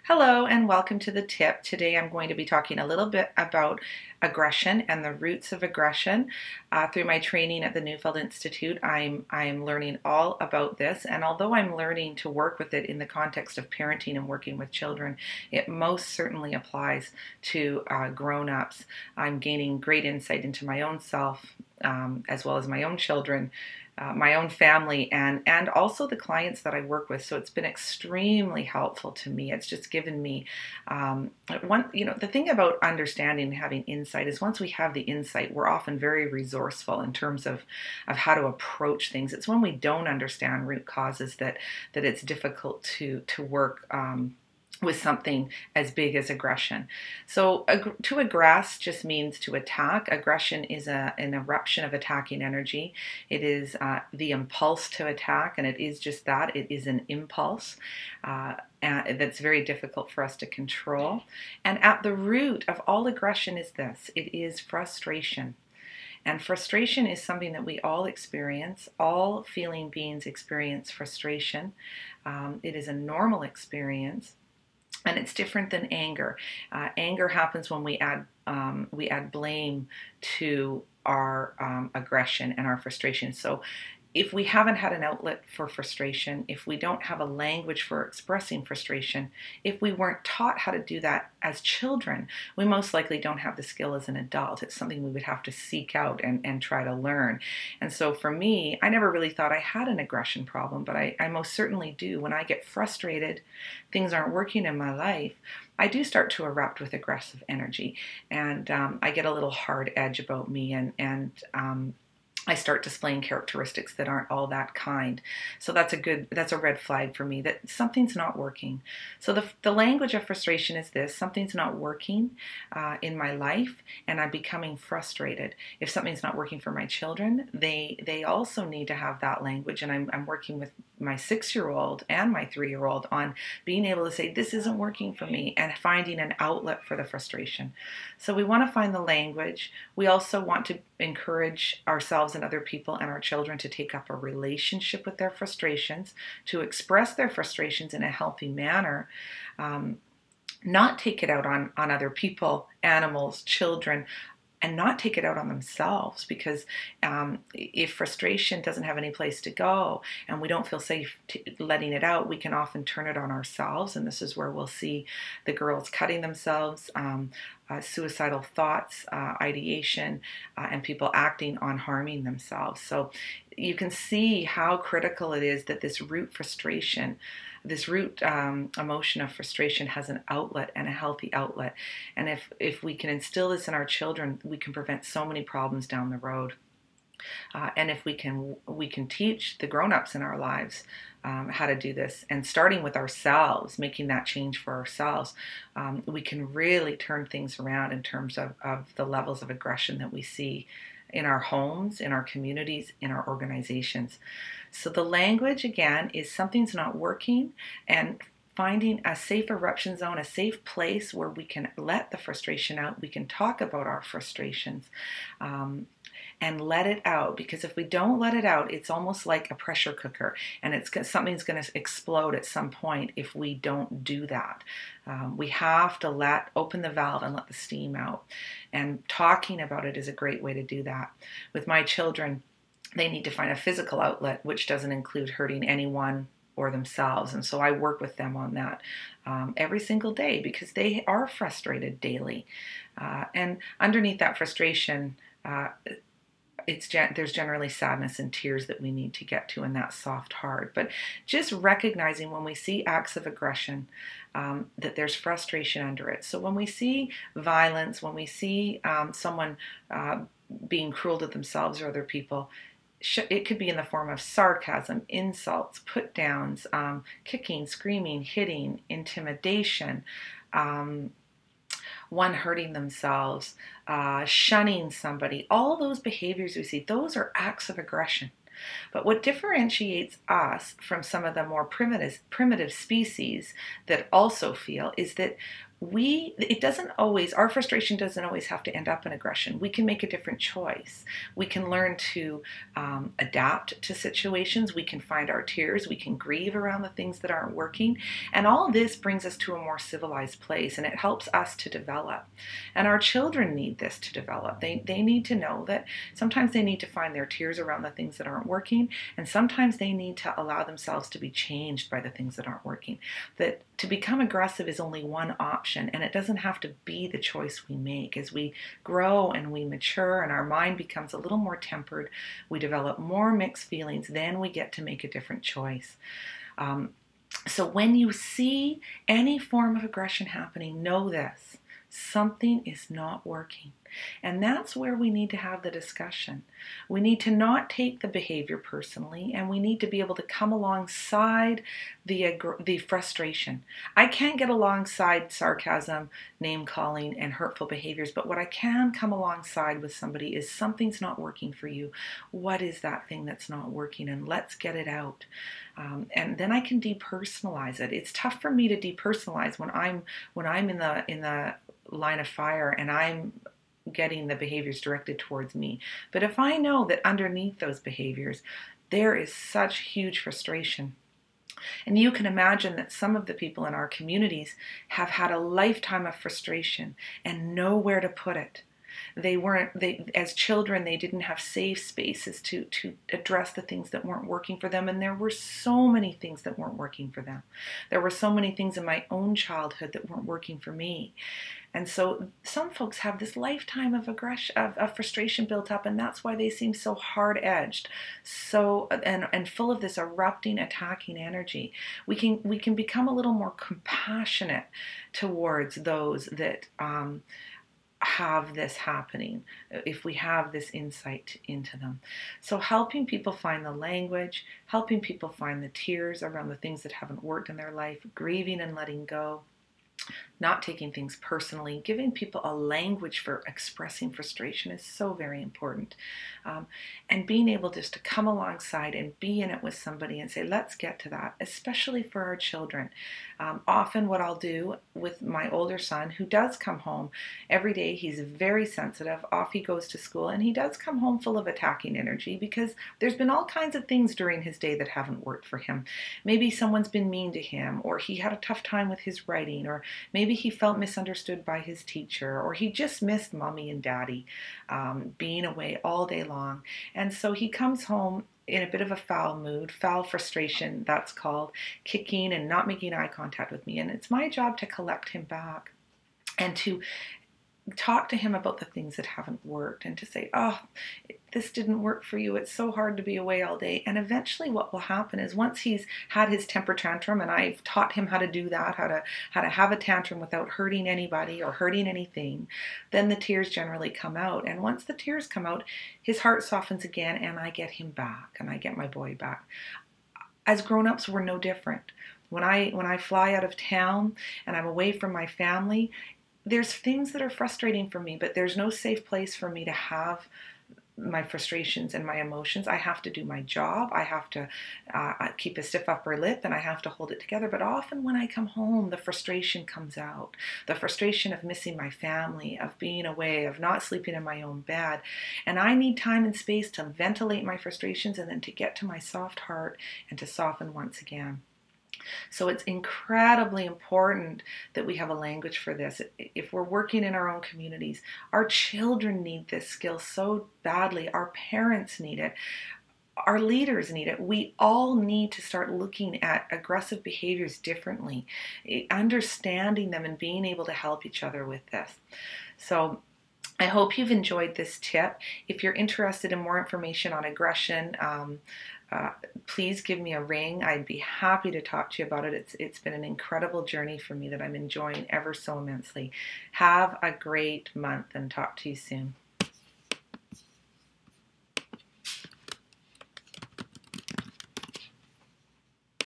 Hello and welcome to the tip. Today I'm going to be talking a little bit about aggression and the roots of aggression. Through my training at the Neufeld Institute, I'm learning all about this, and although I'm learning to work with it in the context of parenting and working with children, it most certainly applies to grown-ups. I'm gaining great insight into my own self, as well as my own children, my own family, and also the clients that I work with. So it's been extremely helpful to me. It's just given me the thing about understanding and having insight is once we have the insight, we're often very resourceful in terms of how to approach things. It's when we don't understand root causes that it's difficult to work with something as big as aggression. So to aggress just means to attack. Aggression is an eruption of attacking energy. It is the impulse to attack, and it is just that. It is an impulse that's very difficult for us to control. And at the root of all aggression is this. It is frustration. And frustration is something that we all experience. All feeling beings experience frustration. It is a normal experience. And it's different than anger. Anger happens when we add blame to our aggression and our frustration. So if we haven't had an outlet for frustration, if we don't have a language for expressing frustration, if we weren't taught how to do that as children, we most likely don't have the skill as an adult. It's something we would have to seek out and try to learn. And so for me, I never really thought I had an aggression problem, but I most certainly do. When I get frustrated, things aren't working in my life, I do start to erupt with aggressive energy. And I get a little hard edge about me, and I start displaying characteristics that aren't all that kind. So that's a red flag for me that something's not working. So the language of frustration is this: something's not working in my life, and I'm becoming frustrated. If something's not working for my children, they also need to have that language, and I'm working with my 6-year-old and my 3-year-old on being able to say, this isn't working for me, and finding an outlet for the frustration. So we want to find the language. We also want to encourage ourselves and other people and our children to take up a relationship with their frustrations, to express their frustrations in a healthy manner, not take it out on other people, animals, children, and not take it out on themselves, because if frustration doesn't have any place to go and we don't feel safe letting it out, we can often turn it on ourselves, and this is where we'll see the girls cutting themselves, suicidal thoughts, ideation, and people acting on harming themselves. So you can see how critical it is that this root frustration, this root emotion of frustration, has an outlet, and a healthy outlet. And if we can instill this in our children, we can prevent so many problems down the road. And if we can teach the grown-ups in our lives how to do this, and starting with ourselves, making that change for ourselves, we can really turn things around in terms of the levels of aggression that we see in our homes, in our communities, in our organizations. So the language, again, is something's not working, and finding a safe eruption zone, a safe place where we can let the frustration out. We can talk about our frustrations and let it out, because if we don't let it out, it's almost like a pressure cooker, and something's going to explode at some point if we don't do that. We have to open the valve and let the steam out, and talking about it is a great way to do that. With my children, they need to find a physical outlet, which doesn't include hurting anyone or themselves. And so I work with them on that every single day, because they are frustrated daily. And underneath that frustration, there's generally sadness and tears that we need to get to, in that soft heart. But just recognizing when we see acts of aggression, that there's frustration under it. So when we see violence, when we see someone being cruel to themselves or other people, it could be in the form of sarcasm, insults, put downs, kicking, screaming, hitting, intimidation, one hurting themselves, shunning somebody. All those behaviors we see, those are acts of aggression. But what differentiates us from some of the more primitive species that also feel is that it doesn't always, our frustration doesn't always have to end up in aggression. We can make a different choice. We can learn to adapt to situations. We can find our tears. We can grieve around the things that aren't working. And all this brings us to a more civilized place, and it helps us to develop. And our children need this to develop. They need to know that sometimes they need to find their tears around the things that aren't working, and sometimes they need to allow themselves to be changed by the things that aren't working. That to become aggressive is only one option, and it doesn't have to be the choice we make. As we grow and we mature and our mind becomes a little more tempered, we develop more mixed feelings, then we get to make a different choice. So when you see any form of aggression happening, know this: something is not working. And that's where we need to have the discussion. We need to not take the behavior personally, and we need to be able to come alongside the frustration. I can't get alongside sarcasm, name calling, and hurtful behaviors, but what I can come alongside with somebody is something's not working for you. What is that thing that's not working? And let's get it out. And then I can depersonalize it. It's tough for me to depersonalize when I'm in the line of fire and I'm getting the behaviors directed towards me. But if I know that underneath those behaviors there is such huge frustration, and you can imagine that some of the people in our communities have had a lifetime of frustration and nowhere to put it. As children, they didn't have safe spaces to address the things that weren't working for them, and there were so many things that weren't working for them. There were so many things in my own childhood that weren't working for me. And so some folks have this lifetime of aggression, of frustration built up, and that's why they seem so hard-edged, and full of this erupting, attacking energy. We can become a little more compassionate towards those that have this happening, if we have this insight into them. So helping people find the language, helping people find the tears around the things that haven't worked in their life, grieving and letting go, not taking things personally, giving people a language for expressing frustration is so very important. And being able just to come alongside and be in it with somebody and say, let's get to that, especially for our children. Often what I'll do with my older son, who does come home every day, he's very sensitive, off he goes to school, and he does come home full of attacking energy because there's been all kinds of things during his day that haven't worked for him. Maybe someone's been mean to him, or he had a tough time with his writing, or maybe he felt misunderstood by his teacher, or he just missed mommy and daddy being away all day long. And so he comes home in a bit of a foul mood, foul frustration, that's called, kicking and not making eye contact with me. And it's my job to collect him back and to talk to him about the things that haven't worked, and to say, oh, this didn't work for you. It's so hard to be away all day. And eventually what will happen is, once he's had his temper tantrum, and I've taught him how to do that, how to have a tantrum without hurting anybody or hurting anything, then the tears generally come out. And once the tears come out, his heart softens again, and I get him back, and I get my boy back. As grown-ups, we're no different. When I fly out of town and I'm away from my family, there's things that are frustrating for me, but there's no safe place for me to have my frustrations and my emotions. I have to do my job. I have to keep a stiff upper lip, and I have to hold it together. But often when I come home, the frustration comes out. The frustration of missing my family, of being away, of not sleeping in my own bed. And I need time and space to ventilate my frustrations, and then to get to my soft heart and to soften once again. So it's incredibly important that we have a language for this. If we're working in our own communities, our children need this skill so badly. Our parents need it. Our leaders need it. We all need to start looking at aggressive behaviors differently, understanding them, and being able to help each other with this. So I hope you've enjoyed this tip. If you're interested in more information on aggression, please give me a ring. I'd be happy to talk to you about it. It's been an incredible journey for me that I'm enjoying ever so immensely. Have a great month, and talk to you soon.